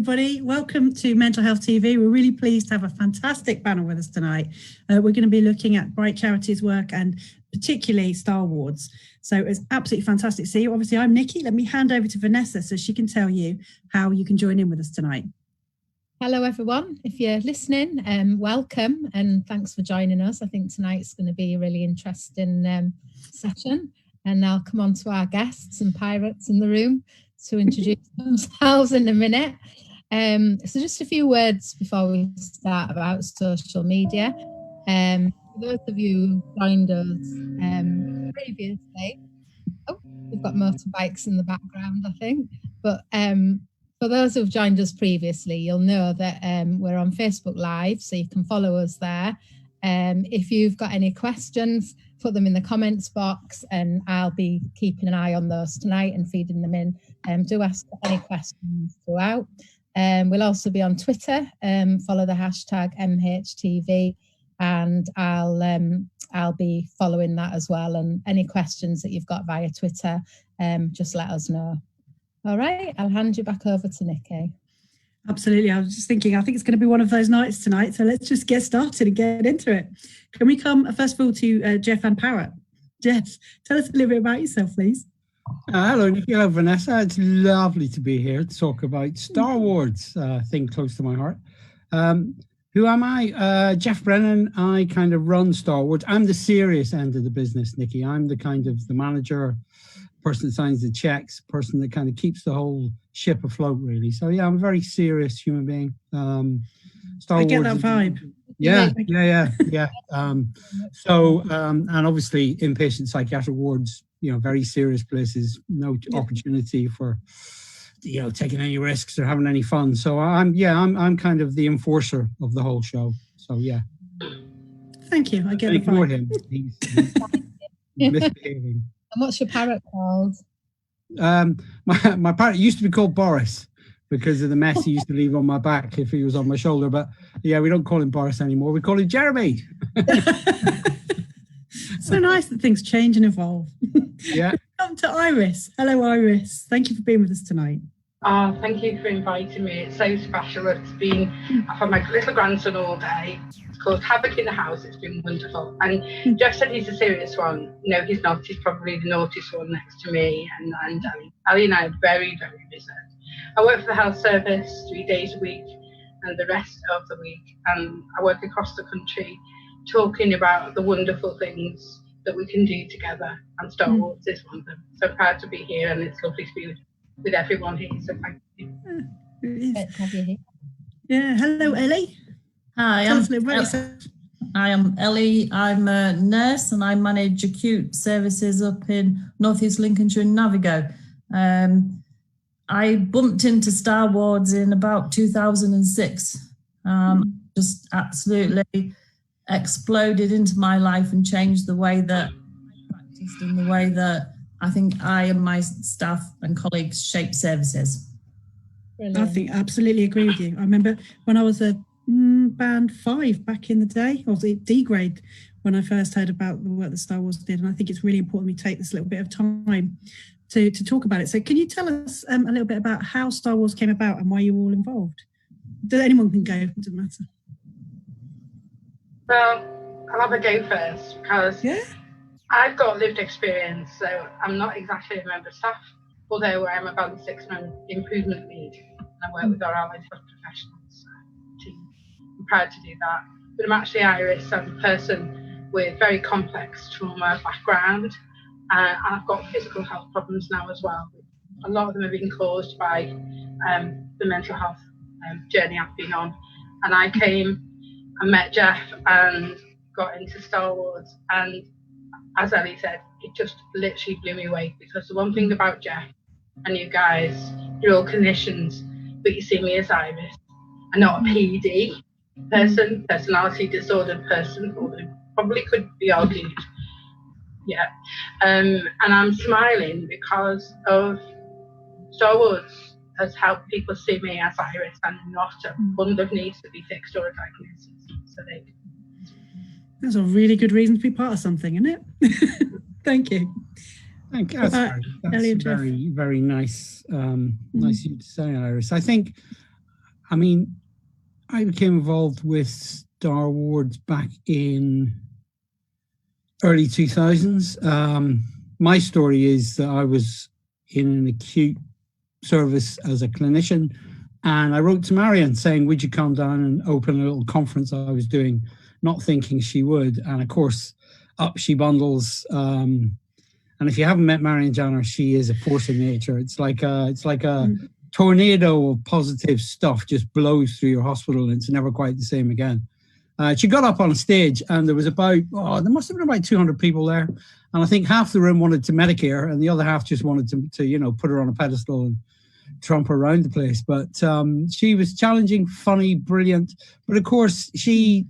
everybody. Welcome to Mental Health TV. We're really pleased to have a fantastic panel with us tonight. We're going to be looking at Bright Charities work and particularly Star Awards. So it's absolutely fantastic to see you. Obviously, I'm Nicky. Let me hand over to Vanessa so she can tell you how you can join in with us tonight. Hello, everyone. If you're listening, welcome and thanks for joining us. I think tonight's going to be a really interesting session. And I'll come on to our guests and pirates in the room to introduce themselves in a minute. So just a few words before we start about social media. For those of you who joined us previously, we've got motorbikes in the background, I think. But for those who've joined us previously, you'll know that we're on Facebook Live, so you can follow us there. If you've got any questions, put them in the comments box and I'll be keeping an eye on those tonight and feeding them in. Do ask any questions throughout. We'll also be on Twitter, follow the hashtag MHTV, and I'll be following that as well. And any questions that you've got via Twitter, just let us know. All right, I'll hand you back over to Nicky. Absolutely. I was just thinking, I think it's going to be one of those nights tonight. So let's just get started and get into it. Can we come first of all to Geoff and Parrot? Geoff, tell us a little bit about yourself, please. Hello, Nicky. Hello, Vanessa. It's lovely to be here to talk about Star Awards, thing close to my heart. Who am I? Geoff Brennan. I kind of run Star Awards. I'm the serious end of the business, Nicky. I'm the kind of the manager, person that signs the checks, person that kind of keeps the whole ship afloat, really. So yeah, I'm a very serious human being. Star I Wars get that vibe. Yeah. And obviously inpatient psychiatric wards, very serious places, no opportunity for, taking any risks or having any fun. So I'm kind of the enforcer of the whole show. So yeah. Thank you. I get the vibe. Him. He's misbehaving. And what's your parrot called? My parrot used to be called Boris because of the mess he used to leave on my back if he was on my shoulder. But yeah, we don't call him Boris anymore. We call him Jeremy. So nice that things change and evolve. Yeah. Come to Iris. Hello, Iris. Thank you for being with us tonight. Oh, thank you for inviting me. It's so special. I've had my little grandson all day. It's called Havoc in the House. It's been wonderful. And Geoff said he's a serious one. No, he's not. He's probably the naughtiest one next to me and Ellie. Ellie and I are very, very busy. I work for the health service 3 days a week and the rest of the week. And I work across the country talking about the wonderful things that we can do together. And Star Wars is one of them. So proud to be here and it's lovely to be with everyone here. So thank you. Have you here? Yeah. Hello, Ellie. Hi, I am Ellie. I'm a nurse and I manage acute services up in North East Lincolnshire and Navigo. I bumped into Star Awards in about 2006. Just absolutely exploded into my life and changed the way that I practiced and the way that I think I and my staff and colleagues shape services. Brilliant. I think I absolutely agree with you. I remember when I was a band 5 back in the day, or was it D grade, when I first heard about the work that Star Wars did. And I think it's really important we take this little bit of time to talk about it. So can you tell us a little bit about how Star Wars came about and why you were all involved? Anyone can go, it doesn't matter. Well, I'll have a go first because I've got lived experience, so I'm not exactly a member of staff, although I'm a band 6 improvement lead and I work with our allied health professionals team. I'm proud to do that. But I'm actually Iris. I'm a person with very complex trauma background and I've got physical health problems now as well. A lot of them have been caused by the mental health journey I've been on. And I came and met Geoff and got into Star Wars, and as Ellie said, it just literally blew me away because the one thing about Geoff and you guys, you're all clinicians, but you see me as Iris. I'm not a PD person, personality disordered person, although probably could be argued. Yeah. And I'm smiling because of Star Wars has helped people see me as Iris and not one that needs to be fixed or a diagnosis. So that's a really good reason to be part of something, isn't it? Thank you. Thank you. That's very, very nice. Nice of you to say, Iris. I think I mean, I became involved with Star Wards back in early 2000s. My story is that I was in an acute service as a clinician, and I wrote to Marion saying, would you come down and open a little conference I was doing, not thinking she would. And of course, up she bundles. And if you haven't met Marion Janner, she is a force of nature. It's like a tornado of positive stuff just blows through your hospital, and it's never quite the same again. She got up on a stage, and there was there must have been about 200 people there. And I think half the room wanted to Medicare, and the other half just wanted to put her on a pedestal and trump her around the place. But she was challenging, funny, brilliant. But of course,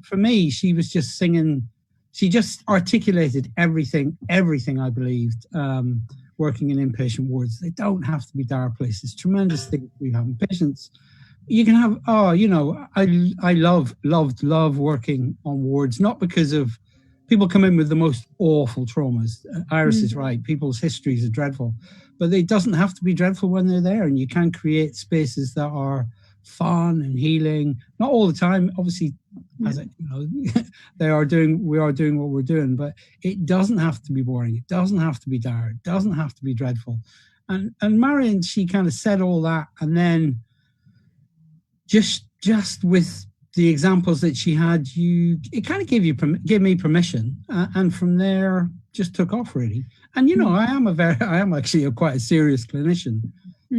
for me, she was just singing. She just articulated everything I believed. Working in inpatient wards, they don't have to be dire places. Tremendous things we have in patients. You can have, I loved working on wards, not because of people come in with the most awful traumas. Iris is right. People's histories are dreadful, but it doesn't have to be dreadful when they're there. And you can create spaces that are fun and healing. Not all the time, obviously. As we are doing what we're doing, but it doesn't have to be boring. It doesn't have to be dire. It doesn't have to be dreadful. And Marion, she kind of said all that, and then just with the examples that she had, it kind of gave me permission, and from there just took off really. And I am actually quite a serious clinician,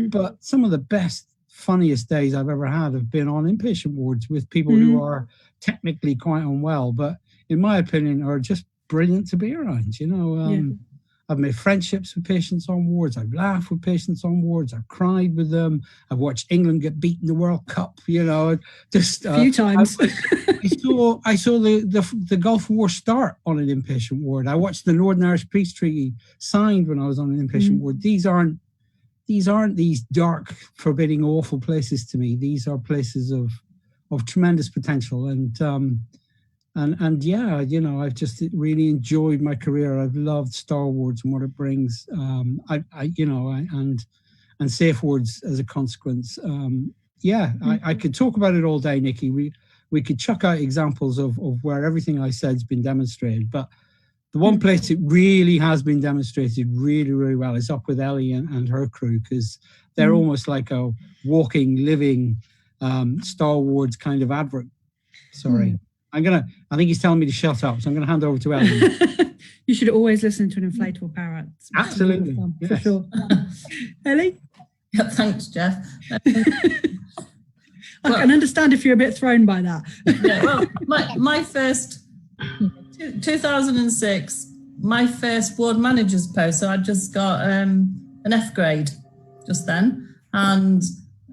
but some of the best, funniest days I've ever had have been on inpatient wards with people who are technically quite unwell, but in my opinion are just brilliant to be around. I've made friendships with patients on wards. I've laughed with patients on wards. I've cried with them. I've watched England get beaten in the World Cup. Just a few times. I saw the Gulf War start on an inpatient ward. I watched the Northern Irish Peace Treaty signed when I was on an inpatient ward. These aren't these dark, forbidding, awful places to me. These are places of tremendous potential, and I've just really enjoyed my career. I've loved Star Wards and what it brings. And Safe Wards as a consequence. I could talk about it all day, Nicky. We could chuck out examples of where everything I said has been demonstrated, but the one place it really has been demonstrated really, really well is up with Ellie and her crew, because they're almost like a walking, living Star Wards kind of advert. Sorry. I think he's telling me to shut up, so I'm going to hand over to Ellie. You should always listen to an inflatable parrot. Absolutely. Fun, yes. For sure. Ellie? Yeah, thanks, Geoff. I can understand if you're a bit thrown by that. Yeah, well, my first... 2006, my first ward manager's post. So I just got an F grade just then. And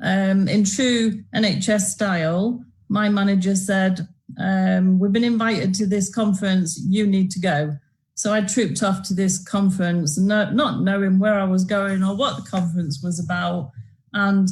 in true NHS style, my manager said, we've been invited to this conference, you need to go. So I trooped off to this conference, not knowing where I was going or what the conference was about, and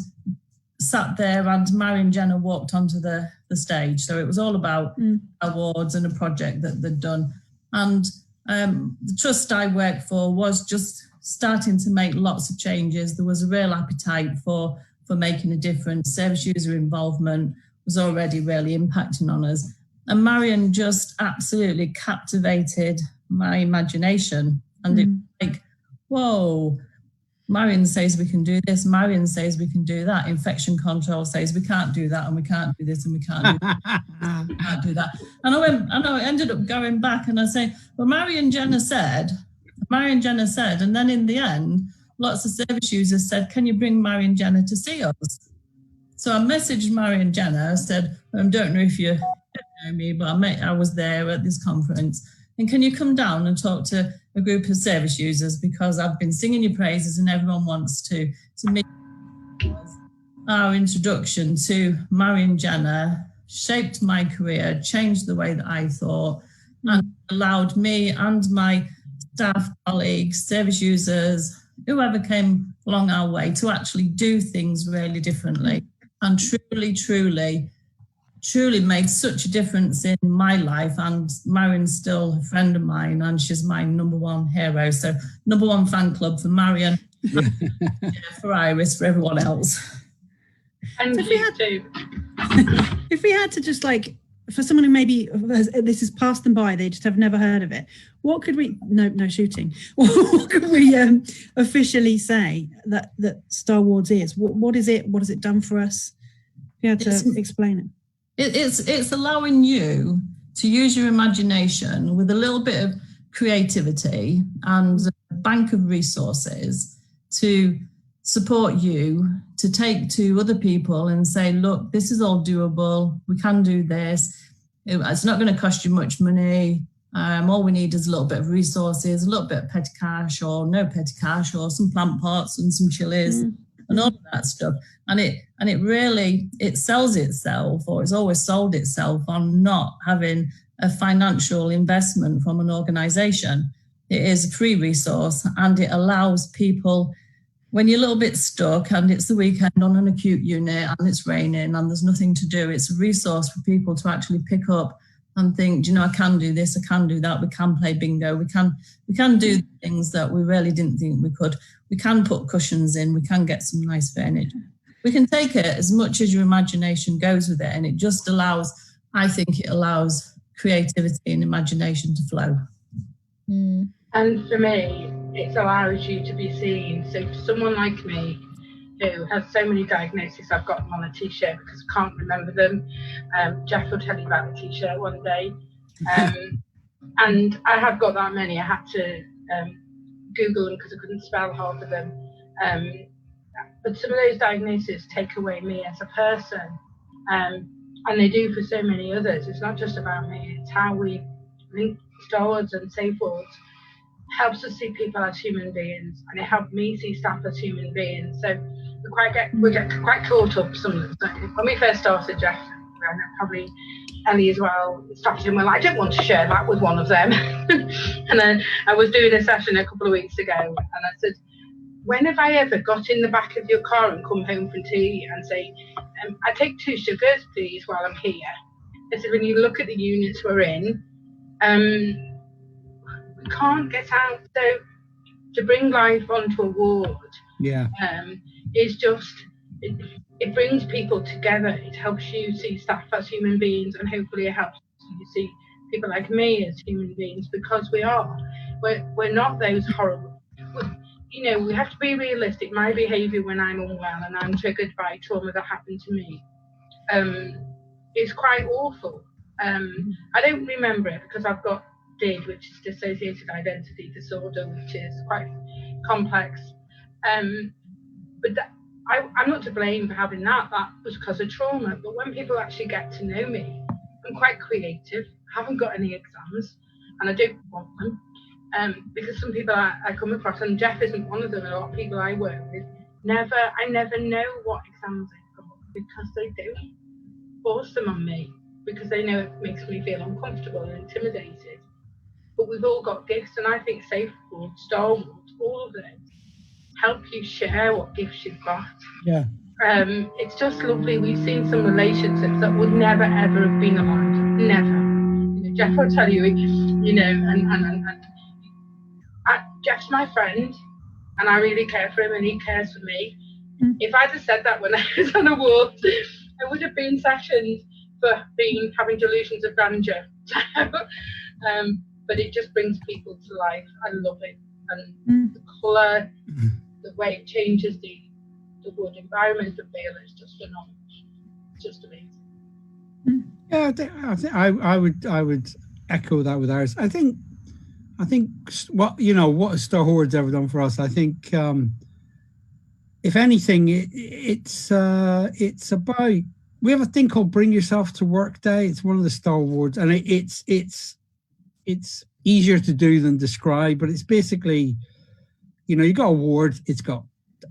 sat there, and Marion Jenner walked onto the stage. So it was all about awards and a project that they'd done. And the trust I worked for was just starting to make lots of changes. There was a real appetite for making a difference. Service user involvement was already really impacting on us. And Marion just absolutely captivated my imagination. And it was like, whoa, Marion says we can do this, Marion says we can do that, infection control says we can't do that, and we can't do this, and we can't do that, we can't do that. And I ended up going back and I say, well, Marion Jenner said, and then in the end, lots of service users said, can you bring Marion Jenner to see us? So I messaged Marion Jenner, I said, I don't know if you know me, but I was there at this conference, and can you come down and talk to a group of service users, because I've been singing your praises and everyone wants to meet. Our introduction to Marion Jenner shaped my career, changed the way that I thought, and allowed me and my staff, colleagues, service users, whoever came along our way, to actually do things really differently, and truly made such a difference in my life. And Marion's still a friend of mine, and she's my #1 hero. So #1 fan club for Marion, for Iris, for everyone else. And So if we had to just like, for someone who maybe this has passed them by, they just have never heard of it, what could we, no shooting, what could we officially say that Star Wars is? What is it? What has it done for us? If you had to explain it. It's allowing you to use your imagination with a little bit of creativity and a bank of resources to support you to take to other people and say, look, this is all doable. We can do this. It's not going to cost you much money. All we need is a little bit of resources, a little bit of petty cash or no petty cash or some plant pots and some chilies and all of that stuff. And it really sells itself, or it's always sold itself on not having a financial investment from an organisation. It is a free resource, and it allows people, when you're a little bit stuck and it's the weekend on an acute unit and it's raining and there's nothing to do, it's a resource for people to actually pick up and think, do you know, I can do this, I can do that, we can play bingo, we can do things that we really didn't think we could. We can put cushions in, we can get some nice furniture. We can take it as much as your imagination goes with it, and it just allows, I think it allows creativity and imagination to flow. And for me, it allows you to be seen. So for someone like me, who has so many diagnoses, I've got them on a t-shirt because I can't remember them. Geoff will tell you about the t-shirt one day. And I have got that many. I had to Google them because I couldn't spell half of them. But some of those diagnoses take away me as a person. And they do for so many others. It's not just about me. It's how we link Star Wars and Safe Words. Helps us see people as human beings, and it helped me see staff as human beings. So we get quite caught up. When we first started, Geoff, and probably Ellie as well, started, and we're like, I don't want to share that with one of them. And then I was doing a session a couple of weeks ago, and I said, when have I ever got in the back of your car and come home from tea and say, I take 2 sugars, please, while I'm here? I said, when you look at the units we're in, we can't get out. So to bring life onto a ward, is just, it brings people together. It helps you see staff as human beings, and hopefully it helps you see people like me as human beings, because we're not those horrible. You know, we have to be realistic. My behaviour when I'm unwell and I'm triggered by trauma that happened to me is quite awful. I don't remember it because I've got DID, which is dissociated identity disorder, which is quite complex. But I'm not to blame for having that. That was because of trauma. But when people actually get to know me, I'm quite creative. I haven't got any exams, and I don't want them. Because some people I come across, and Geoff isn't one of them, a lot of people I work with, I never know what exams they've got, because they don't force them on me, because they know it makes me feel uncomfortable and intimidated. But we've all got gifts, and I think Safe Word, Star Wars, all of them help you share what gifts you've got. Yeah. It's just lovely. We've seen some relationships that would never ever have been aligned. Never. You know, Geoff will tell you, you know, and Geoff's my friend, and I really care for him, and he cares for me. If I'd have said that when I was on a ward, I would have been sectioned for having delusions of grandeur. But it just brings people to life. I love it, and the colour, the way it changes the wood environment, the feel is just phenomenal. It's just amazing. Yeah, I would echo that with Iris. I think what has Star Wars ever done for us? I think if anything, it's about, we have a thing called Bring Yourself to Work Day. It's one of the Star Wars, and it's easier to do than describe, but it's basically, you got a ward, it's got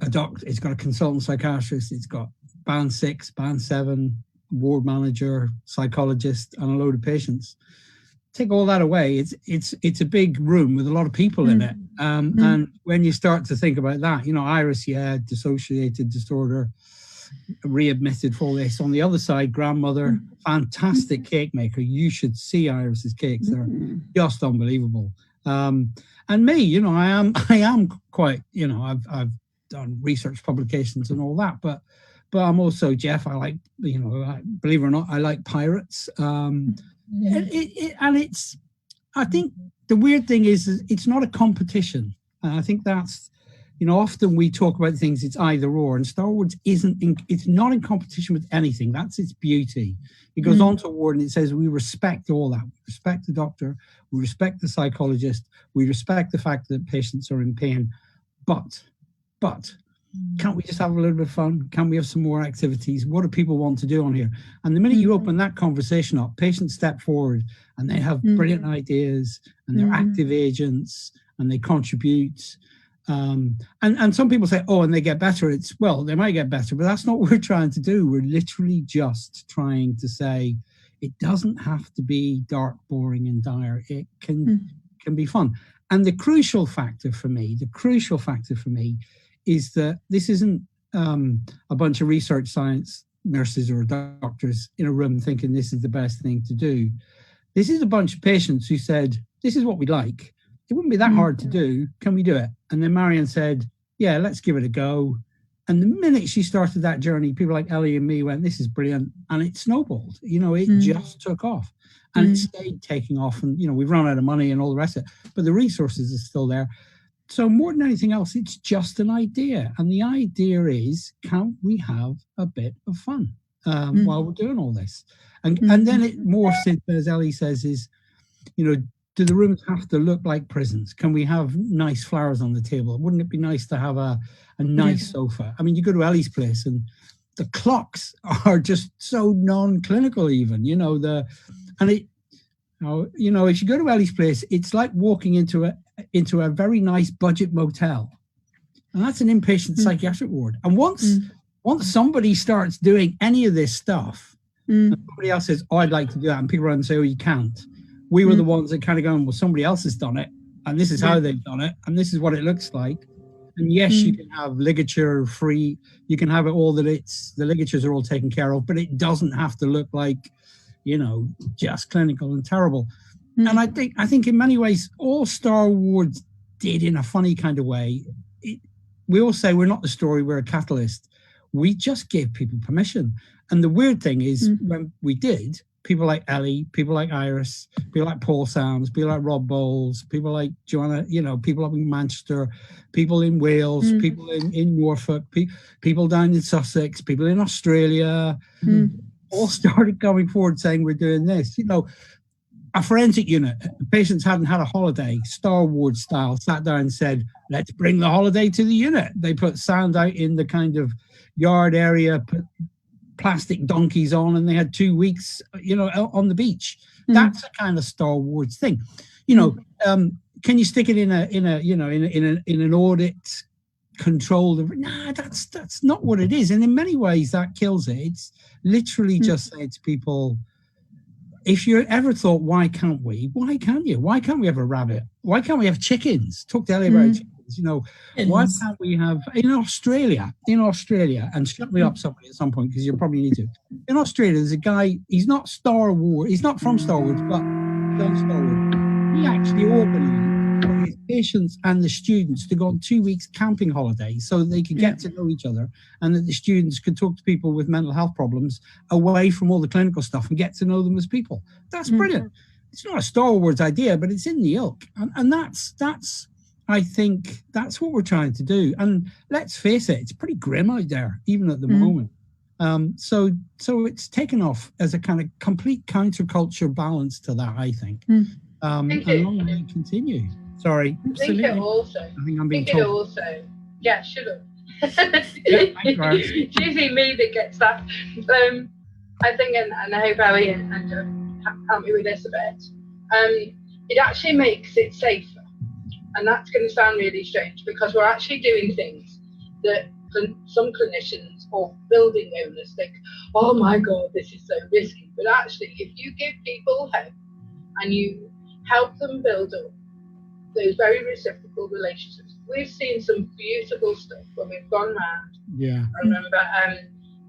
a doctor, it's got a consultant psychiatrist, it's got band 6, band 7, ward manager, psychologist, and a load of patients. Take all that away, it's a big room with a lot of people in it. And when you start to think about that, Iris, dissociated disorder, readmitted for this. On the other side, grandmother, fantastic cake maker. You should see Iris's cakes; they're just unbelievable. And me, I am quite, I've done research publications and all that, but but I'm also Geoff. I like, believe it or not, I like pirates. And it's, I think the weird thing is it's not a competition. And I think that's, often we talk about things, it's either or, and Star Wars it's not in competition with anything. That's its beauty. It goes on to award and it says, we respect all that. We respect the doctor, we respect the psychologist, we respect the fact that patients are in pain, but can't we just have a little bit of fun? Can we have some more activities? What do people want to do on here? And the minute you open that conversation up, patients step forward and they have brilliant ideas and they're active agents and they contribute. And some people say, oh, and they get better. Well, they might get better, but that's not what we're trying to do. We're literally just trying to say it doesn't have to be dark, boring, and dire. It can be fun. And the crucial factor for me is that this isn't a bunch of research science nurses or doctors in a room thinking this is the best thing to do. This is a bunch of patients who said, this is what we like. It wouldn't be that hard to do. Can we do it? And then Marion said, yeah, let's give it a go. And the minute she started that journey, people like Ellie and me went, this is brilliant. And it snowballed. It just took off. And it stayed taking off. And, we've run out of money and all the rest of it. But the resources are still there. So more than anything else, it's just an idea. And the idea is, can we have a bit of fun while we're doing all this? And then it morphs into, as Ellie says, is, do the rooms have to look like prisons? Can we have nice flowers on the table? Wouldn't it be nice to have a nice sofa? I mean, you go to Ellie's place and the clocks are just so non-clinical even, if you go to Ellie's place, it's like walking into a very nice budget motel. And that's an inpatient psychiatric ward. And once somebody starts doing any of this stuff, and somebody else says, oh, I'd like to do that, and people around say, oh, you can't. We were the ones that kind of going, well, somebody else has done it, and this is how they've done it, and this is what it looks like. And yes, you can have ligature free, you can have it all that the ligatures are all taken care of, but it doesn't have to look like, just clinical and terrible. And I think in many ways, all Star Wars did in a funny kind of way. We all say we're not the story, we're a catalyst. We just gave people permission. And the weird thing is when we did, people like Ellie, people like Iris, people like Paul Sams, people like Rob Bowles, people like Joanna, people up in Manchester, people in Wales, people in Norfolk, people down in Sussex, people in Australia, all started coming forward saying we're doing this. A forensic unit, patients hadn't had a holiday, Star Wars style, sat down and said, let's bring the holiday to the unit. They put sound out in the kind of yard area, put plastic donkeys on, and they had 2 weeks, on the beach. That's a kind of Star Wars thing. Can you stick it in an audit controlled? Nah, that's not what it is. And in many ways that kills it. It's literally just saying to people, if you ever thought, why can't we? Why can't you? Why can't we have a rabbit? Why can't we have chickens? Talk to Ellie about chickens. Why can't we have in Australia, and shut me up somebody at some point because you probably need to. In Australia, there's a guy, he's not Star Wars, he's not from Star Wars, but he's done Star Wars. He actually organized for his patients and the students to go on 2 weeks camping holiday so that they could get to know each other and that the students could talk to people with mental health problems away from all the clinical stuff and get to know them as people. That's brilliant. It's not a Star Wars idea, but it's in the ilk. And that's I think that's what we're trying to do. And let's face it, it's pretty grim out there, even at the moment. So it's taken off as a kind of complete counterculture balance to that, I think. And long may it continue. Sorry. Absolutely. I think I'm being told. Yeah, shut up. It's usually me that gets that. I think, and I hope Ellie and help me with this a bit, it actually makes it safer. And that's going to sound really strange because we're actually doing things that some clinicians or building owners think, oh my God, this is so risky. But actually, if you give people hope and you help them build up those very reciprocal relationships, we've seen some beautiful stuff when we've gone round. Yeah. I remember, and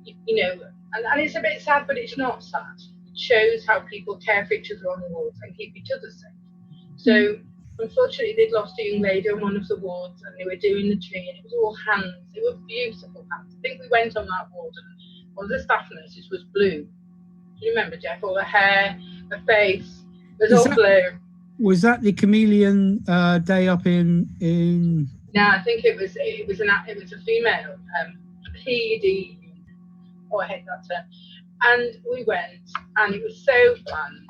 it's a bit sad, but it's not sad. It shows how people care for each other on the wards and keep each other safe. So Unfortunately, they'd lost a young lady on one of the wards, and they were doing the tree, and it was all hands. They were beautiful hands. I think we went on that ward, and one of the staff nurses was blue. Do you remember, Geoff? All the hair, the face, it was all blue. Was that the chameleon day up in? No, I think it was a female PD. Oh, I hate that term. And we went, and it was so fun.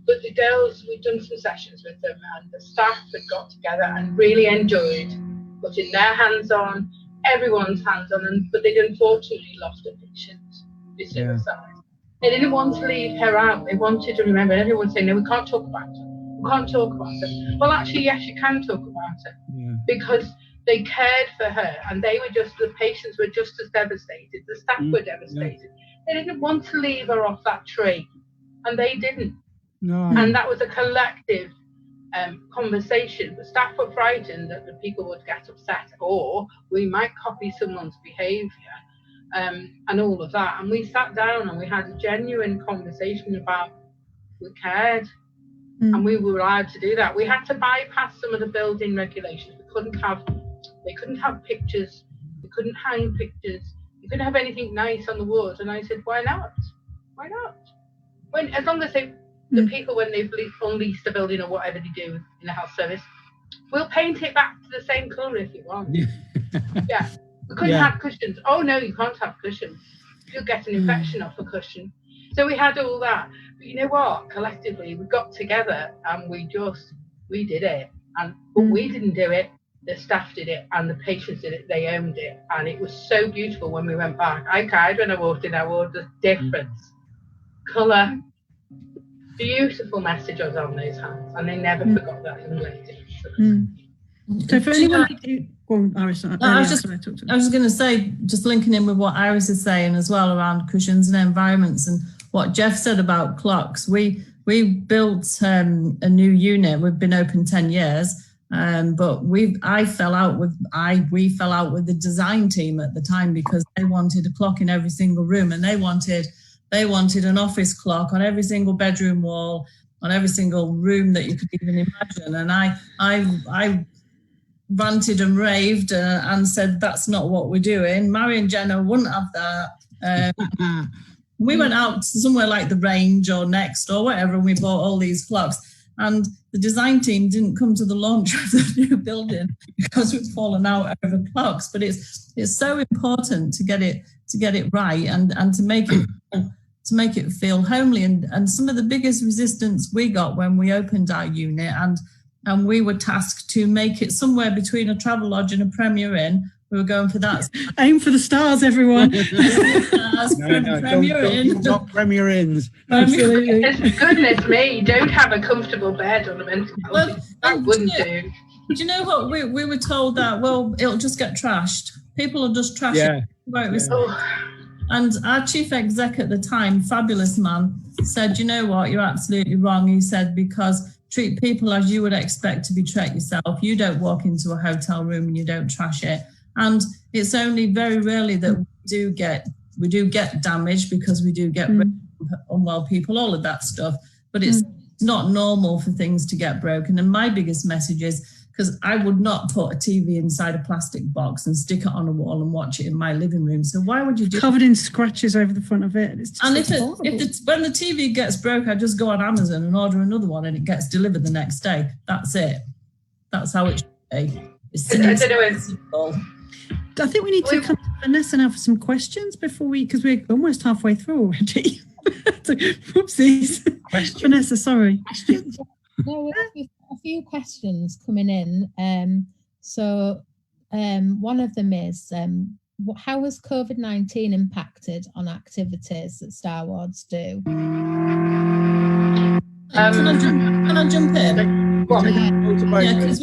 But the girls, we'd done some sessions with them, and the staff had got together and really enjoyed putting their hands on, everyone's hands on, but they'd unfortunately lost a patient to suicide. They didn't want to leave her out. They wanted to remember. Everyone saying, no, we can't talk about it. We can't talk about it. Well, actually, yes, you can talk about it, because they cared for her, and the patients were just as devastated. The staff were devastated. They didn't want to leave her off that tree, and they didn't. No. And that was a collective conversation. The staff were frightened that the people would get upset, or we might copy someone's behaviour, and all of that. And we sat down and we had a genuine conversation about we cared, and we were allowed to do that. We had to bypass some of the building regulations. They couldn't have pictures. We couldn't hang pictures. You couldn't have anything nice on the walls. And I said, why not? Why not? As long as the people, when they've unleashed the building or whatever they do in the health service, we'll paint it back to the same colour if you want. Yeah. We couldn't have cushions. Oh, no, you can't have cushions. You'll get an infection off a cushion. So we had all that. But you know what? Collectively, we got together and we did it. But we didn't do it. The staff did it and the patients did it. They owned it. And it was so beautiful when we went back. I cried when I walked in. I walked the difference. Colour. Beautiful message was on those hands. And they never forgot that young lady. So for anyone go on, Iris. I was just going to say, just linking in with what Iris is saying as well around cushions and environments, and what Geoff said about clocks. We built a new unit. We've been open 10 years, but we fell out with the design team at the time, because they wanted a clock in every single room, and they wanted an office clock on every single bedroom wall, on every single room that you could even imagine. And I ranted and raved and said, that's not what we're doing. Mary and Jenna wouldn't have that. We went out to somewhere like the Range or Next or whatever, and we bought all these clocks. And the design team didn't come to the launch of the new building because we'd fallen out over clocks. But it's so important to get it right and to make it feel homely. And some of the biggest resistance we got when we opened our unit, and we were tasked to make it somewhere between a Travelodge and a Premier Inn. We were going for that. Aim for the stars, everyone. Not Premier Inns. Absolutely. Goodness me, don't have a comfortable bed on a mental health. That wouldn't do. Do you know what? We were told that, well, it'll just get trashed. People will just trash it. And our chief exec at the time, fabulous man, said, you know what, you're absolutely wrong. He said, because treat people as you would expect to be treated yourself. You don't walk into a hotel room and you don't trash it. And it's only very rarely that we do get damage, because we do get unwell people, all of that stuff. But it's not normal for things to get broken. And my biggest message is, because I would not put a TV inside a plastic box and stick it on a wall and watch it in my living room. So why would you do covered in scratches over the front of it? It's just when the TV gets broke, I just go on Amazon and order another one, and it gets delivered the next day. That's it. That's how it should be. I think we need to come to Vanessa now for some questions because we're almost halfway through already. So, whoopsies. Vanessa, sorry. Questions? No, we have a few questions coming in. One of them is, how has COVID-19 impacted on activities that Star Wards do? Can I jump in? Because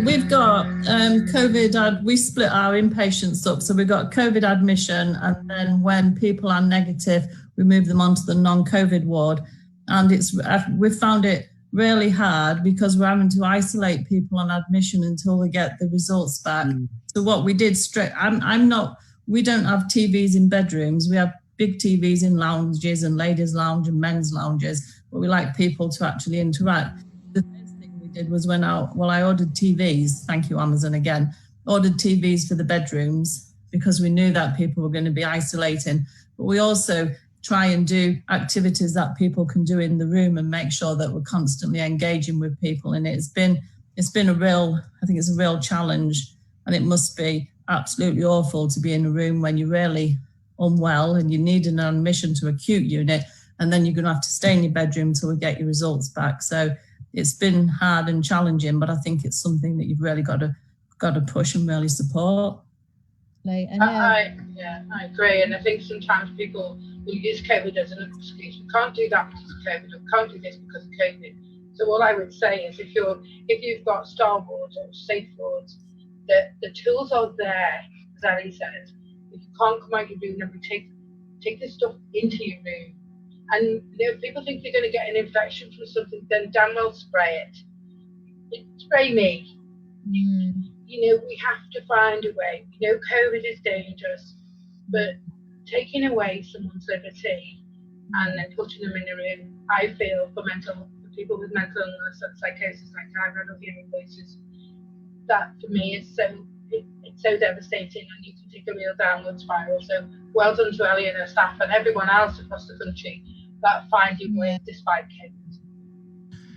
we've got COVID. We split our inpatients up, so we've got COVID admission, and then when people are negative, we move them onto the non-COVID ward. And we've found it really hard because we're having to isolate people on admission until we get the results back. So what we did we don't have TVs in bedrooms. We have big TVs in lounges and ladies' lounge and men's lounges, but we like people to actually interact. The first thing we did was I ordered TVs. Thank you, Amazon again. Ordered TVs for the bedrooms because we knew that people were going to be isolating. But we also try and do activities that people can do in the room and make sure that we're constantly engaging with people. And it's been a real challenge, and it must be absolutely awful to be in a room when you're really unwell and you need an admission to acute unit, and then you're going to have to stay in your bedroom till we get your results back. So it's been hard and challenging, but I think it's something that you've really got to push and really support. I agree, and I think sometimes people will use COVID as an excuse. We can't do that because of COVID, or we can't do this because of COVID. So all I would say is, if you've got Star Wards or safe wards, the tools are there, as Ellie said. If you can't come out your room, then we take this stuff into your room. And if people think they're going to get an infection from something, then damn well spray it. Spray me. We have to find a way. We know COVID is dangerous, but taking away someone's liberty and then putting them in a room, I feel, for people with mental illness and psychosis, like I've had of hearing voices, that for me is it's so devastating, and you can take a real downward spiral. So well done to Ellie and her staff and everyone else across the country that finding ways despite COVID.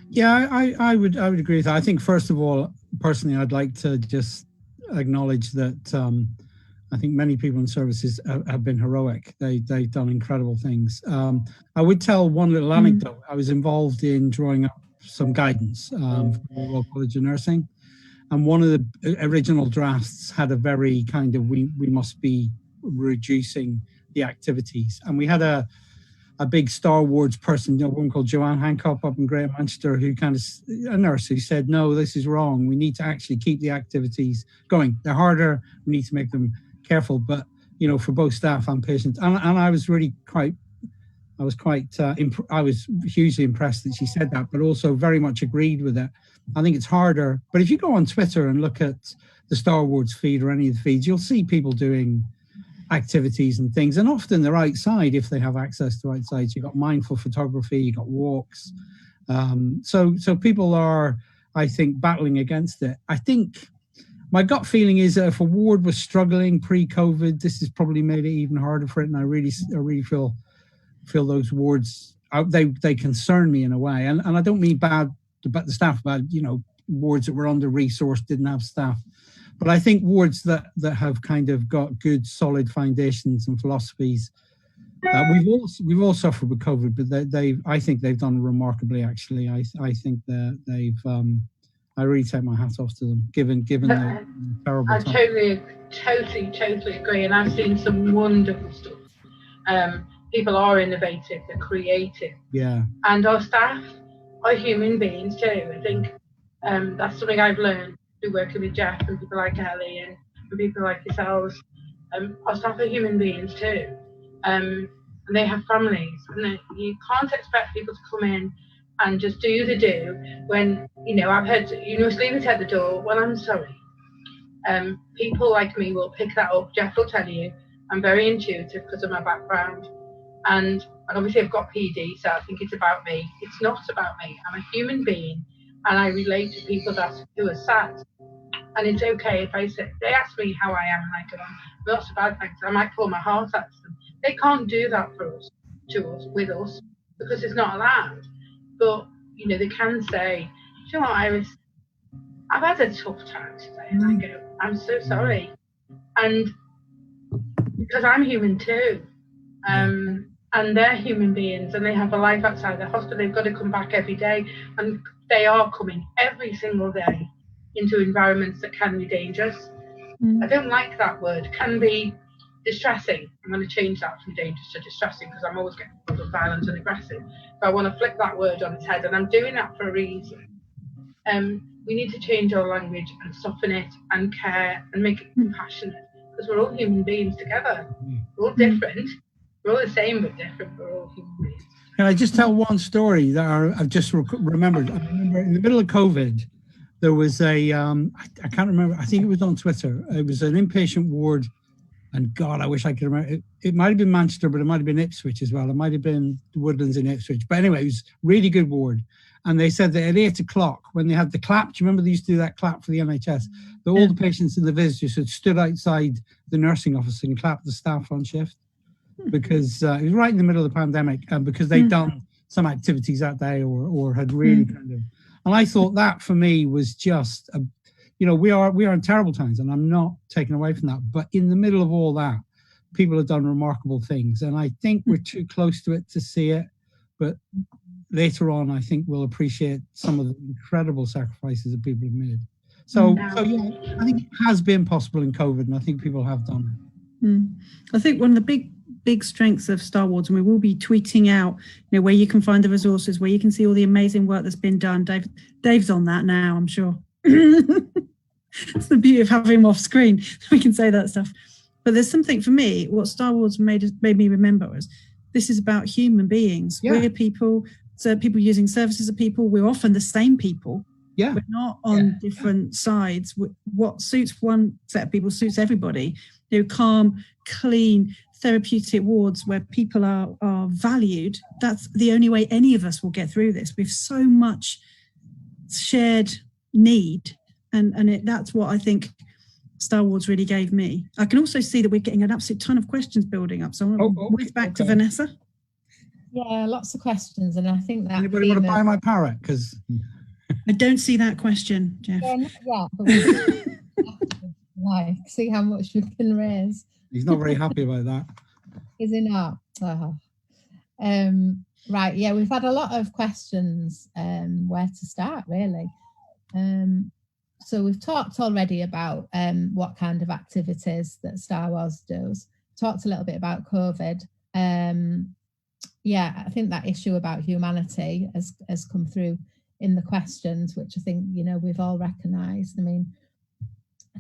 Yeah, I would agree with that. I think, first of all, personally, I'd like to just acknowledge that I think many people in services have been heroic. They've done incredible things. I would tell one little anecdote. I was involved in drawing up some guidance for the Royal College of Nursing, and one of the original drafts had a very kind of we must be reducing the activities, and we had a big Star Wars person, a woman called Joanne Hancock up in Greater Manchester, a nurse who said, no, this is wrong. We need to actually keep the activities going. They're harder. We need to make them careful, but for both staff and patients. And I was really I was hugely impressed that she said that, but also very much agreed with it. I think it's harder. But if you go on Twitter and look at the Star Wars feed or any of the feeds, you'll see people doing activities and things, and often they're outside if they have access to outside. So you've got mindful photography, you've got walks. So people are, I think, battling against it. I think my gut feeling is that if a ward was struggling pre-COVID, this has probably made it even harder for it. And I really feel those wards, they concern me in a way. And I don't mean bad about the staff, bad, wards that were under-resourced, didn't have staff. But I think wards that have kind of got good, solid foundations and philosophies. We've all suffered with COVID, but I think they've done remarkably. Actually, I think that they've. I really take my hat off to them, given the terrible. I totally agree, and I've seen some wonderful stuff. People are innovative, they're creative. Yeah. And our staff are human beings too. I think that's something I've learned through working with Geoff and people like Ellie and people like yourselves. Our staff are human beings too. And they have families. And you can't expect people to come in and just do the do when, I've heard, must leave it at the door. Well, I'm sorry. People like me will pick that up. Geoff will tell you, I'm very intuitive because of my background. And obviously I've got PD, so I think it's about me. It's not about me. I'm a human being, and I relate to people who are sad. And it's okay if they ask me how I am, and I go, not so bad, thanks. I might pour my heart out to them. They can't do that with us, because it's not allowed. But, they can say, do you know what, Iris, I've had a tough time today. And I go, I'm so sorry. And because I'm human too. And they're human beings, and they have a life outside the hospital. They've got to come back every day, and they are coming every single day into environments that can be dangerous. I don't like that word. Can be distressing. I'm going to change that from dangerous to distressing, because I'm always getting called violent and aggressive. But I want to flip that word on its head, and I'm doing that for a reason. We need to change our language and soften it and care and make it compassionate, because we're all human beings together. We're all different. We're all the same but different. We're all human beings. Can I just tell one story that I've just remembered? I remember in the middle of COVID, there was I can't remember, I think it was on Twitter. It was an inpatient ward, and God, I wish I could remember. It might have been Manchester, but it might have been Ipswich as well. It might have been the Woodlands in Ipswich. But anyway, it was a really good ward. And they said that at 8 o'clock, when they had the clap, do you remember they used to do that clap for the NHS? That all the patients and the visitors had stood outside the nursing office and clapped the staff on shift, because it was right in the middle of the pandemic, and because they'd done some activities that day or had really kind of. And I thought that for me was just, we are in terrible times, and I'm not taking away from that. But in the middle of all that, people have done remarkable things, and I think we're too close to it to see it. But later on, I think we'll appreciate some of the incredible sacrifices that people have made. So yeah, I think it has been possible in COVID, and I think people have done it. I think one of the big strengths of Star Awards, and we will be tweeting out, where you can find the resources, where you can see all the amazing work that's been done. Dave's on that now, I'm sure. It's the beauty of having him off screen. We can say that stuff. But there's something for me, what Star Wars made me remember is this is about human beings. Yeah. We're people, so people using services of people. We're often the same people. Yeah. We're not on different sides. What suits one set of people suits everybody. Calm, clean, therapeutic wards where people are valued. That's the only way any of us will get through this. We have so much shared need, and that's what I think Star Wars really gave me. I can also see that we're getting an absolute ton of questions building up. So I want to whiz back to Vanessa. Yeah, lots of questions, and I think that. Anybody want to buy my parrot? Because I don't see that question, Geoff. Yeah, not yet. Like, see how much we can raise. He's not very happy about that. Is he not? Oh. Right, yeah, we've had a lot of questions. Where to start, really? So we've talked already about what kind of activities that Star Wars does. Talked a little bit about COVID. Yeah, I think that issue about humanity has come through in the questions, which I think, we've all recognised. I mean,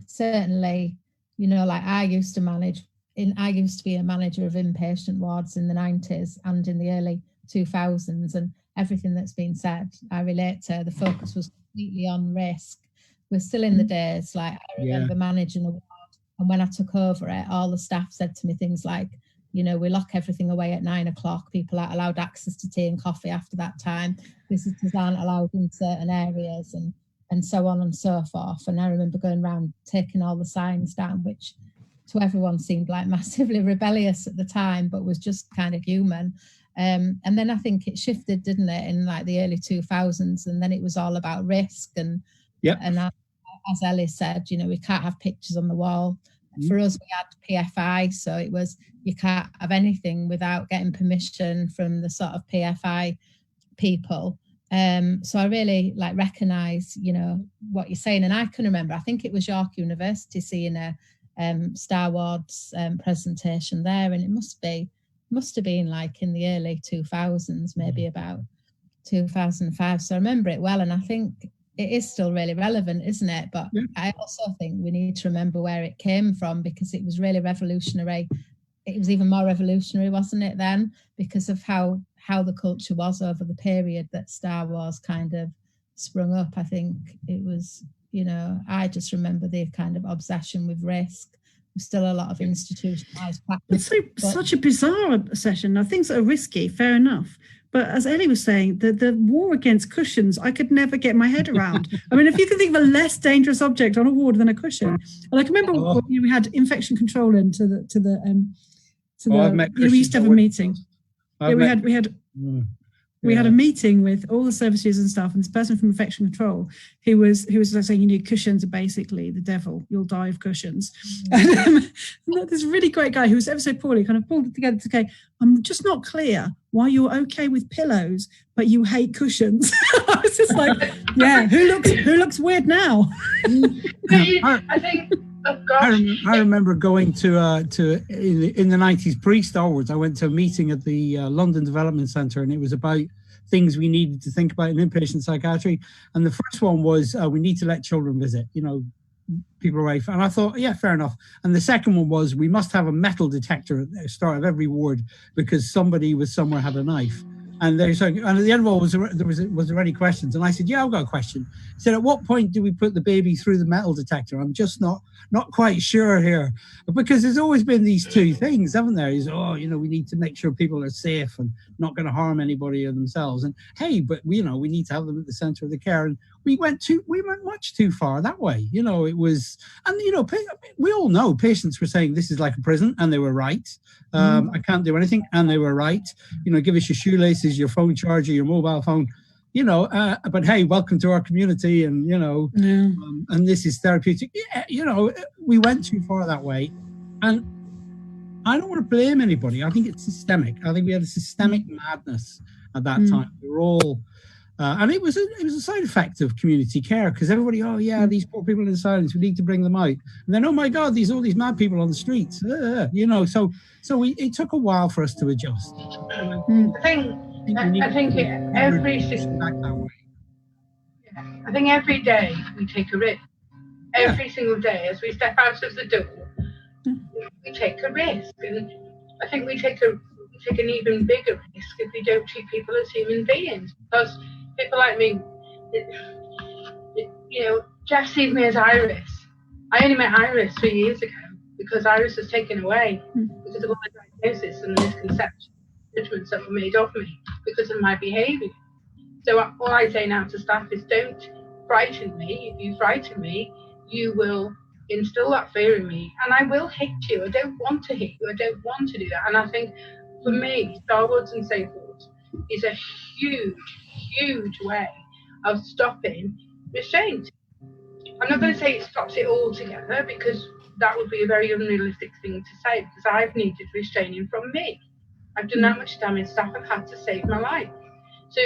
certainly, like I used to be a manager of inpatient wards in the 90s and in the early 2000s, and everything that's been said, I relate to. The focus was completely on risk. We're still in the days, like I remember managing a ward, and when I took over it, all the staff said to me things like, we lock everything away at 9 o'clock. People aren't allowed access to tea and coffee after that time. Visitors aren't allowed in certain areas, and so on and so forth. And I remember going around taking all the signs down, which to everyone seemed like massively rebellious at the time, but was just kind of human. And then I think it shifted, didn't it, in like the early 2000s, and then it was all about risk. And as Ellie said, we can't have pictures on the wall. For us, we had PFI, so it was you can't have anything without getting permission from the sort of PFI people. So I really recognise, what you're saying. And I can remember, I think it was York University seeing a Star Wars presentation there, and it must have been like in the early 2000s, maybe about 2005. So I remember it well, and I think it is still really relevant, isn't it? But I also think we need to remember where it came from, because it was really revolutionary. It was even more revolutionary, wasn't it, then, because of how the culture was over the period that Star Wars kind of sprung up. I think it was, I just remember the kind of obsession with risk. There's still a lot of institutionalized practice. It's such a bizarre session. Things that are risky, fair enough. But as Ellie was saying, the war against cushions, I could never get my head around. I mean, if you can think of a less dangerous object on a ward than a cushion. And I can remember when we had infection control into we used to have a meeting. We had a meeting with all the services and stuff, and this person from infection control who was saying, cushions are basically the devil. You'll die of cushions. And this really great guy who was ever so poorly kind of pulled it together to say, I'm just not clear why you're okay with pillows, but you hate cushions. I was just like, who looks weird now? I think. Oh, gosh. I remember going to in the 90s pre-Star Wars. I went to a meeting at the London Development Centre, and it was about things we needed to think about in inpatient psychiatry. And the first one was we need to let children visit, people away. And I thought, fair enough. And the second one was we must have a metal detector at the start of every ward because somebody was somewhere had a knife. And they're saying, and at the end of all, was there any questions? And I said, yeah, I've got a question. He said, at what point do we put the baby through the metal detector? I'm just not quite sure here, because there's always been these two things, haven't there? Is, we need to make sure people are safe and not going to harm anybody or themselves. And hey, but we need to have them at the centre of the care. And we went much too far that way. It was, and we all know patients were saying this is like a prison, and they were right. I can't do anything, and they were right. Give us your shoelaces, your phone charger, your mobile phone, but hey, welcome to our community, and and this is therapeutic. We went too far that way, and I don't want to blame anybody. I think it's systemic. I think we had a systemic madness at that time. We were all, and it was a side effect of community care, because everybody, these poor people in silence, we need to bring them out, and then oh my God, all these mad people on the streets, So it took a while for us to adjust. I think every day we take a risk. Every single day, as we step out of the door, we take a risk, and I think we take an even bigger risk if we don't treat people as human beings. Because people like me, Geoff sees me as Iris. I only met Iris 3 years ago because Iris was taken away because of all the diagnosis and the misconceptions, judgments that were made of me because of my behaviour. So all I say now to staff is, don't frighten me. If you frighten me, you will instill that fear in me, and I will hit you. I don't want to hit you. I don't want to do that. And I think for me, Starwards and Safe Wards is a huge, huge way of stopping restraint. I'm not going to say it stops it altogether, because that would be a very unrealistic thing to say, because I've needed restraining from me. I've done that much damage, staff have had to save my life. So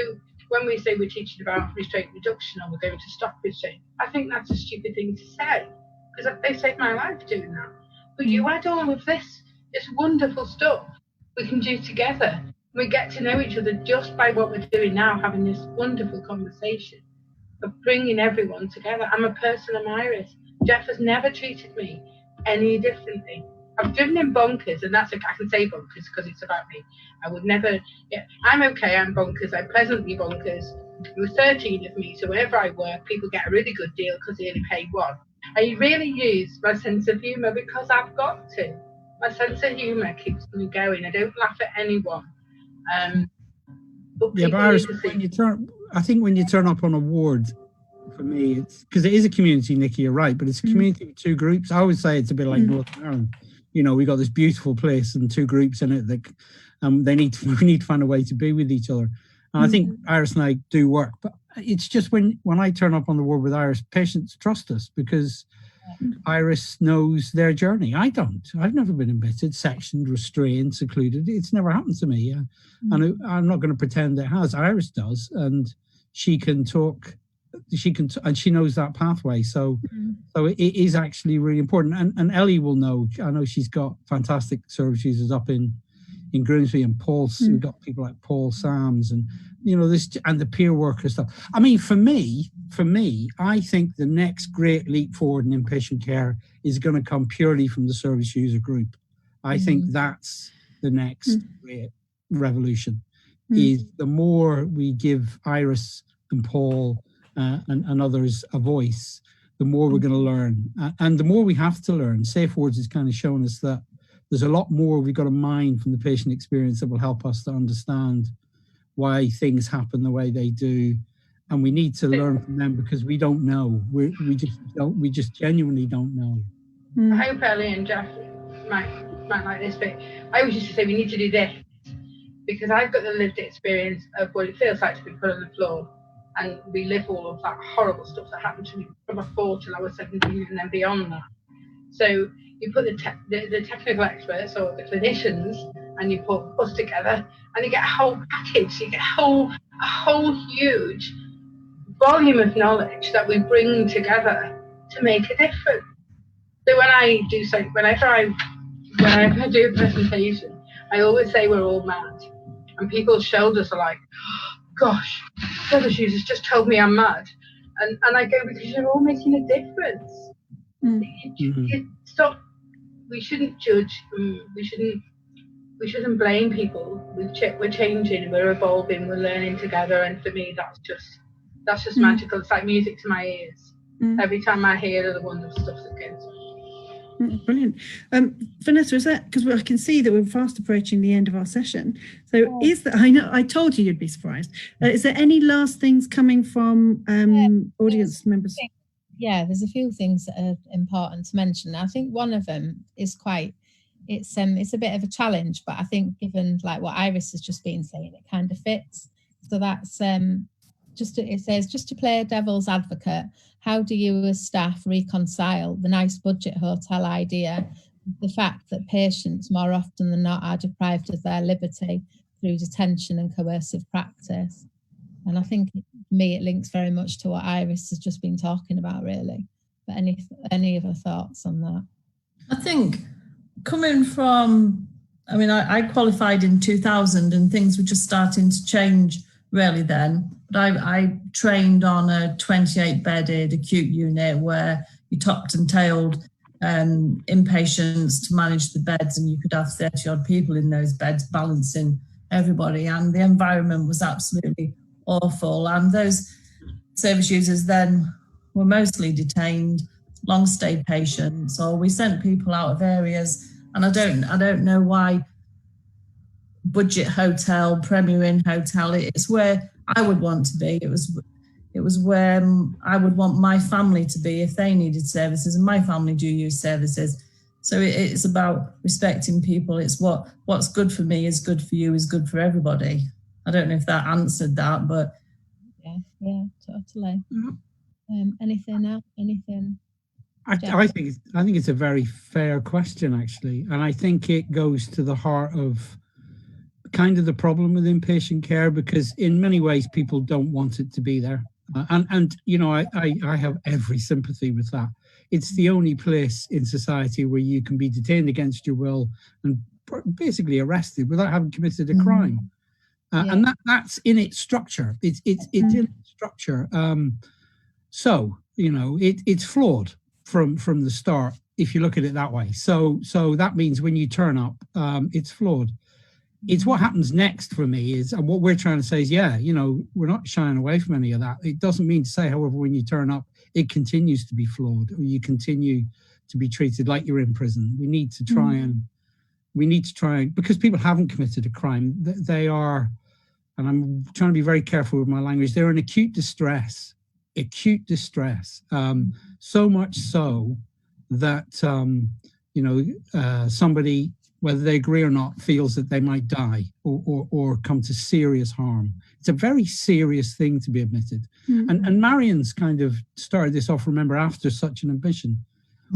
when we say we're teaching about restraint reduction or we're going to stop restraint, I think that's a stupid thing to say, because they saved my life doing that. But you add all of this wonderful stuff we can do together. We get to know each other just by what we're doing now, having this wonderful conversation of bringing everyone together. I'm a person, I'm Iris. Geoff has never treated me any differently. I've driven him bonkers, and I can say bonkers because it's about me. I would never, I'm okay, I'm bonkers, I'm pleasantly bonkers. There were 13 of me, so whenever I work, people get a really good deal because they only pay one. I really use my sense of humour because I've got to. My sense of humour keeps me going. I don't laugh at anyone. But Iris, when you turn up on a ward, for me, it's because it is a community, Nicky, you're right, but it's a community with two groups. I always say it's a bit like Northern Ireland. We got this beautiful place and two groups in it that we need to find a way to be with each other. And I think Iris and I do work, but it's just when I turn up on the ward with Iris, patients trust us because Iris knows their journey. I don't. I've never been embittered, sectioned, restrained, secluded. It's never happened to me. And I'm not going to pretend it has. Iris does, and she can talk. And she knows that pathway. So it is actually really important. And Ellie will know. I know she's got fantastic service users up in Grimsby, and Paul. We've got people like Paul Sams and this, and the peer worker stuff. I mean, for me, I think the next great leap forward in inpatient care is going to come purely from the service user group. I think that's the next great revolution. Is the more we give Iris and Paul and others a voice, the more we're going to learn, and the more we have to learn. Safe Wards has kind of shown us that there's a lot more we've got to mine from the patient experience that will help us to understand why things happen the way they do, and we need to learn from them because we don't know. We just genuinely don't know. I hope Ellie and Geoff might like this bit. I always used to say we need to do this because I've got the lived experience of what it feels like to be put on the floor and relive all of that horrible stuff that happened to me from a 4 till I was 17 and then beyond that. So you put the technical experts or the clinicians and you put us together and you get a whole package, you get a whole huge volume of knowledge that we bring together to make a difference. So when I do a presentation, I always say we're all mad. And people's shoulders are like, gosh, service users just told me I'm mad. And I go, because you're all making a difference. You stop. We shouldn't judge. We we shouldn't blame people. We're changing, we're evolving, we're learning together, and for me that's just magical. It's like music to my ears. Every time I hear the wonderful stuff that goes on. Brilliant. Vanessa, is that because I can see that we're fast approaching the end of our session? So is that, I know I told you you'd be surprised. Is there any last things coming from audience members? Yeah, there's a few things that are important to mention. I think one of them is it's a bit of a challenge, but I think given like what Iris has just been saying, it kind of fits. So that's it says, just to play devil's advocate, how do you as staff reconcile the nice budget hotel idea with the fact that patients more often than not are deprived of their liberty through detention and coercive practice? And I think, for me, it links very much to what Iris has just been talking about, really. But any other thoughts on that? I think coming from, I qualified in 2000 and things were just starting to change really then. But I trained on a 28-bedded acute unit where you topped and tailed inpatients to manage the beds, and you could have 30-odd people in those beds balancing everybody, and the environment was absolutely awful. And those service users then were mostly detained, long stay patients, or we sent people out of areas. And I don't know why budget hotel, Premier Inn hotel, it's where I would want to be. It was where I would want my family to be if they needed services, and my family do use services. So it's about respecting people. It's what's good for me is good for you, is good for everybody. I don't know if that answered that, but yeah, totally. Anything else? Anything? I think it's a very fair question, actually, and I think it goes to the heart of kind of the problem with inpatient care, because in many ways people don't want it to be there, and you know, I have every sympathy with that. It's the only place in society where you can be detained against your will and basically arrested without having committed a crime. And that's in its structure. It's in its structure. So you know, it's flawed from the start if you look at it that way. So that means when you turn up, it's flawed. It's what happens next for me is, and what we're trying to say is, yeah, you know, we're not shying away from any of that. It doesn't mean to say, however, when you turn up, it continues to be flawed, or you continue to be treated like you're in prison. We need to try and because people haven't committed a crime, they are, and I'm trying to be very careful with my language, they're in acute distress, so much so that, somebody, whether they agree or not, feels that they might die or come to serious harm. It's a very serious thing to be admitted. And Marion's kind of started this off, remember, after such an admission.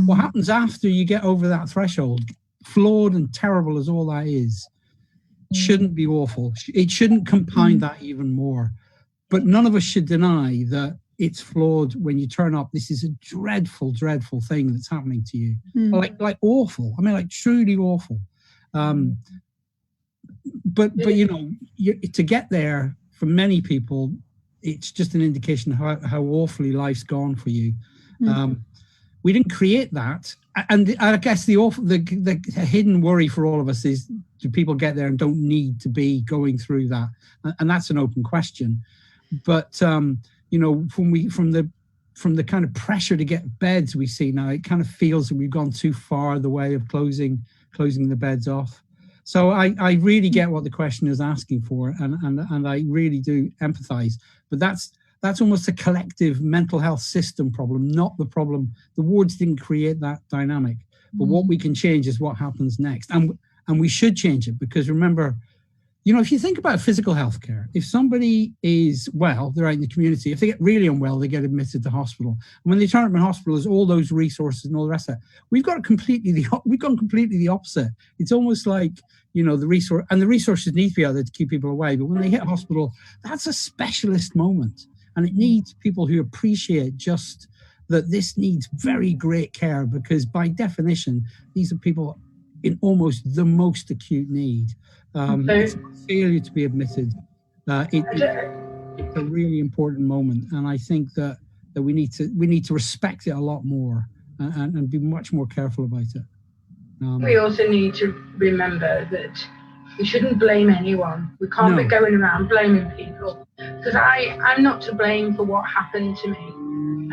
What happens after you get over that threshold, flawed and terrible as all that is, shouldn't be awful. It shouldn't compound that even more. But none of us should deny that it's flawed when you turn up. This is a dreadful, dreadful thing that's happening to you. Like awful. I mean, like truly awful. But you know, to get there, for many people, it's just an indication of how awfully life's gone for you. We didn't create that, and I guess the hidden worry for all of us is, do people get there and don't need to be going through that? And that's an open question. But you know, from the kind of pressure to get beds we see now, it kind of feels that we've gone too far the way of closing the beds off. So I really get what the question is asking for, and I really do empathize. But that's almost a collective mental health system problem, not the problem. The wards didn't create that dynamic. But what we can change is what happens next. And we should change it, because remember, you know, if you think about physical health care, if somebody is well, they're out in the community. If they get really unwell, they get admitted to hospital. And when they turn up in hospital, there's all those resources and all the rest of it. We've gone completely the opposite. It's almost like, you know, the resources need to be out there to keep people away. But when they hit hospital, that's a specialist moment. And it needs people who appreciate just that this needs very great care, because by definition, these are people in almost the most acute need. It's a failure to be admitted. It's a really important moment, and I think that we need to respect it a lot more and be much more careful about it. We also need to remember that We shouldn't blame anyone. We can't be going around blaming people, because I'm not to blame for what happened to me,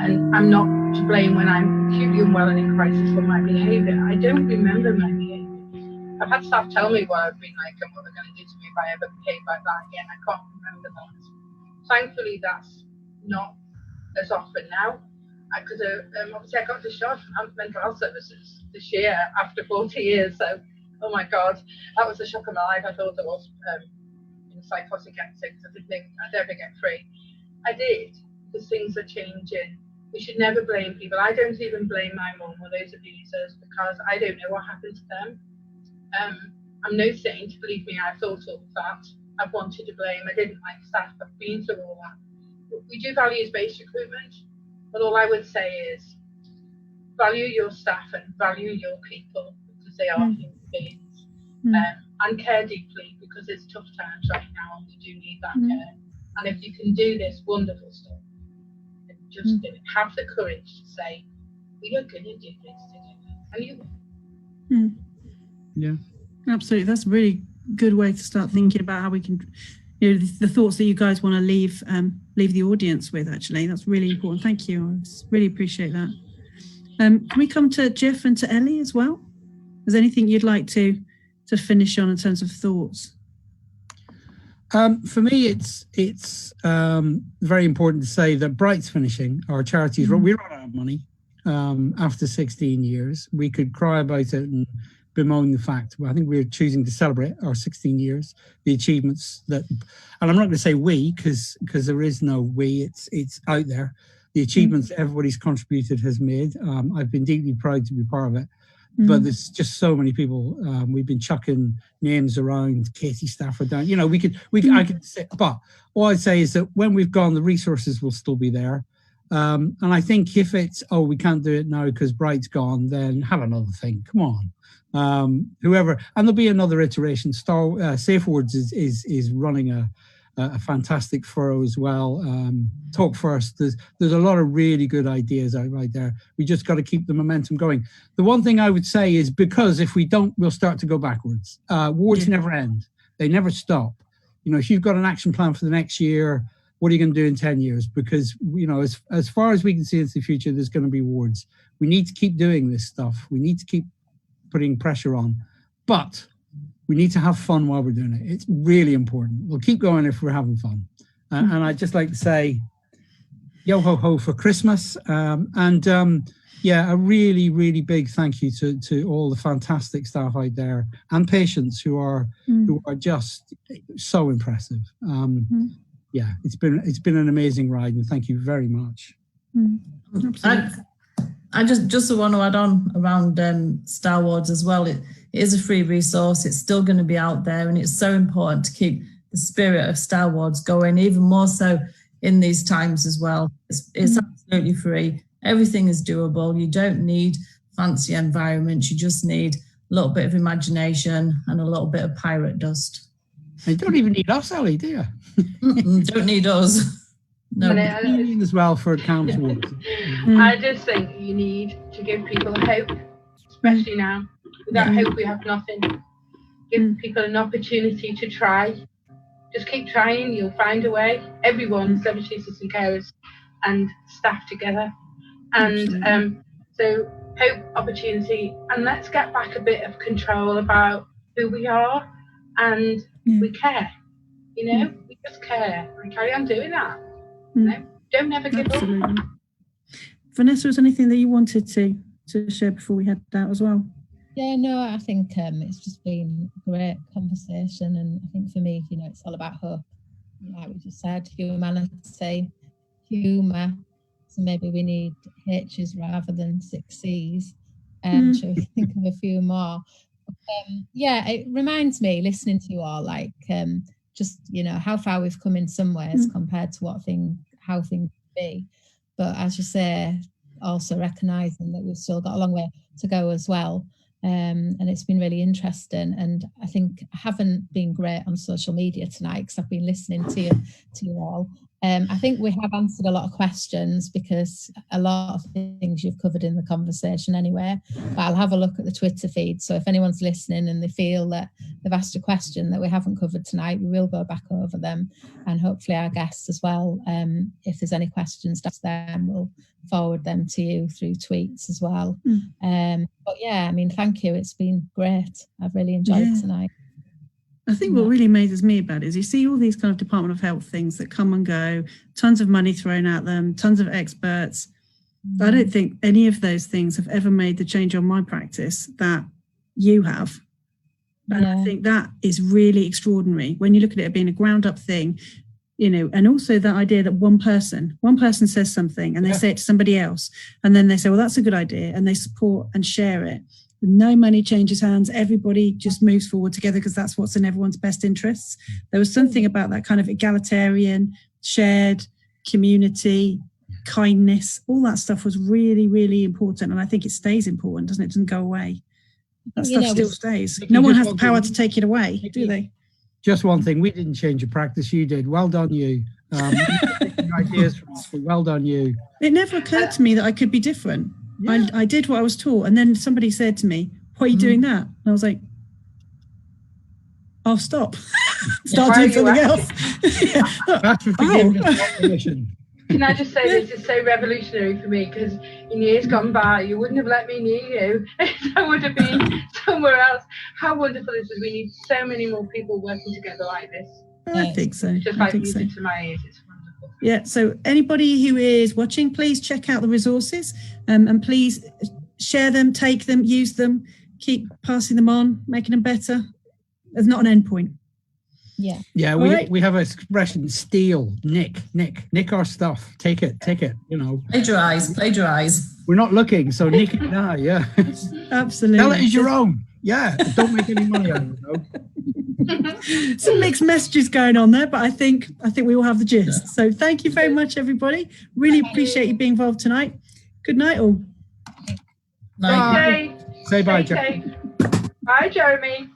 and I'm not to blame when I'm acutely unwell and in crisis for my behaviour. I don't remember my behaviour. I've had staff tell me what I've been like and what they're going to do to me if I ever behave like that again. I can't remember that. Thankfully, that's not as often now, because obviously I got discharged from mental health services this year after 40 years. So, oh my God, that was the shock of my life. I thought I was in psychotic episodes. I didn't think I'd ever get free. I did, because things are changing. We should never blame people. I don't even blame my mum or those abusers, because I don't know what happened to them. I'm no saint, believe me. I've thought all of that. I've wanted to blame. I didn't like staff. I've been through all that. We do values-based recruitment, but all I would say is value your staff and value your people, because they are human beings, and care deeply, because it's tough times right now and we do need that care. And if you can do this wonderful stuff, then just do it. Have the courage to say, we are going to do this together, and you will. Yeah, absolutely. That's a really good way to start thinking about how we can, the thoughts that you guys want to leave the audience with. Actually, that's really important. Thank you. I really appreciate that. Can we come to Geoff and to Ellie as well? Is there anything you'd like to finish on in terms of thoughts? For me, it's very important to say that Bright's finishing. Our charities, we run out of money after 16 years. We could cry about it and bemoan the fact. Well, I think we're choosing to celebrate our 16 years, the achievements that, and I'm not going to say we, because there is no we. It's out there. The achievements everybody's contributed has made. I've been deeply proud to be part of it. But there's just so many people. We've been chucking names around. Katie Stafford down. I could say. But all I'd say is that when we've gone, the resources will still be there. And I think if it's we can't do it now because Bright's gone, then have another thing. Come on. Whoever, and there'll be another iteration. Safe Words is running a fantastic furrow as well. Talk First. There's a lot of really good ideas out right there. We just got to keep the momentum going. The one thing I would say is, because if we don't, we'll start to go backwards. Wards never end. They never stop. If you've got an action plan for the next year, what are you going to do in 10 years? Because, as far as we can see into the future, there's going to be wards. We need to keep doing this stuff. We need to keep putting pressure on, but we need to have fun while we're doing it. It's really important. We'll keep going if we're having fun. And I'd just like to say, yo ho ho for Christmas. A really, really big thank you to all the fantastic staff out there and patients who are just so impressive. It's been an amazing ride, and thank you very much. I just want to add on around Star Wars as well. It is a free resource. It's still going to be out there, and it's so important to keep the spirit of Star Wars going, even more so in these times as well. It's absolutely free. Everything is doable. You don't need fancy environments. You just need a little bit of imagination and a little bit of pirate dust. You don't even need us, Ellie, do you? Don't need us. No, as well for account towards. I just think you need to give people hope, especially now. Without hope, we have nothing. Give people an opportunity to try. Just keep trying. You'll find a way. Everyone, service users and carers, and staff together. And so hope, opportunity, and let's get back a bit of control about who we are, and we care. We just care and carry on doing that. Don't ever give up. Vanessa, was anything that you wanted to share before we head out as well? Yeah, no, I think it's just been a great conversation, and I think for me, it's all about hope. Like we just said, humanity, humour. So maybe we need H's rather than 6 C's. Shall we think of a few more? It reminds me, listening to you all, just how far we've come in some ways compared to how things be, but as you say, also recognizing that we've still got a long way to go as well. And it's been really interesting, and I think I haven't been great on social media tonight because I've been listening to you all, I think we have answered a lot of questions because a lot of things you've covered in the conversation anyway. But I'll have a look at the Twitter feed. So if anyone's listening and they feel that they've asked a question that we haven't covered tonight, we will go back over them, and hopefully our guests as well. If there's any questions to ask them, we'll forward them to you through tweets as well. But yeah, I mean, thank you. It's been great. I've really enjoyed it tonight. I think what really amazes me about it is you see all these kind of Department of Health things that come and go, tons of money thrown at them, tons of experts. I don't think any of those things have ever made the change on my practice that you have. And I think that is really extraordinary when you look at it being a ground up thing, you know, and also that idea that one person says something and they say it to somebody else, and then they say, well, that's a good idea, and they support and share it. No money changes hands. Everybody just moves forward together because that's what's in everyone's best interests. There was something about that kind of egalitarian, shared community, kindness. All that stuff was really, really important. And I think it stays important, doesn't it? It doesn't go away. That stuff still stays. No one has the power to take it away, do they? Just one thing. We didn't change your practice. You did. Well done, you. Ideas from us, but well done, you. It never occurred to me that I could be different. Yeah. I did what I was taught, and then somebody said to me, why are you doing that? And I was like, I'll stop. Start doing something else. Can I just say this is so revolutionary for me, because in years gone by you wouldn't have let me near you. I would have been somewhere else. How wonderful is it? We need so many more people working together like this. I think so. Just like music to my ears. It's wonderful. Yeah, so anybody who is watching, please check out the resources, and please share them, take them, use them, keep passing them on, making them better. There's not an end point. Yeah, we have an expression, steal, nick our stuff, take it, you know. Plagiarize. We're not looking, so nick it now, yeah. Absolutely. Tell it as your own. Yeah, don't make any money on it, though. Some mixed messages going on there, but I think we all have the gist. So thank you very much, everybody. Really appreciate you being involved tonight. Good night, all. Bye. Say bye, Jeremy. Bye, Jeremy.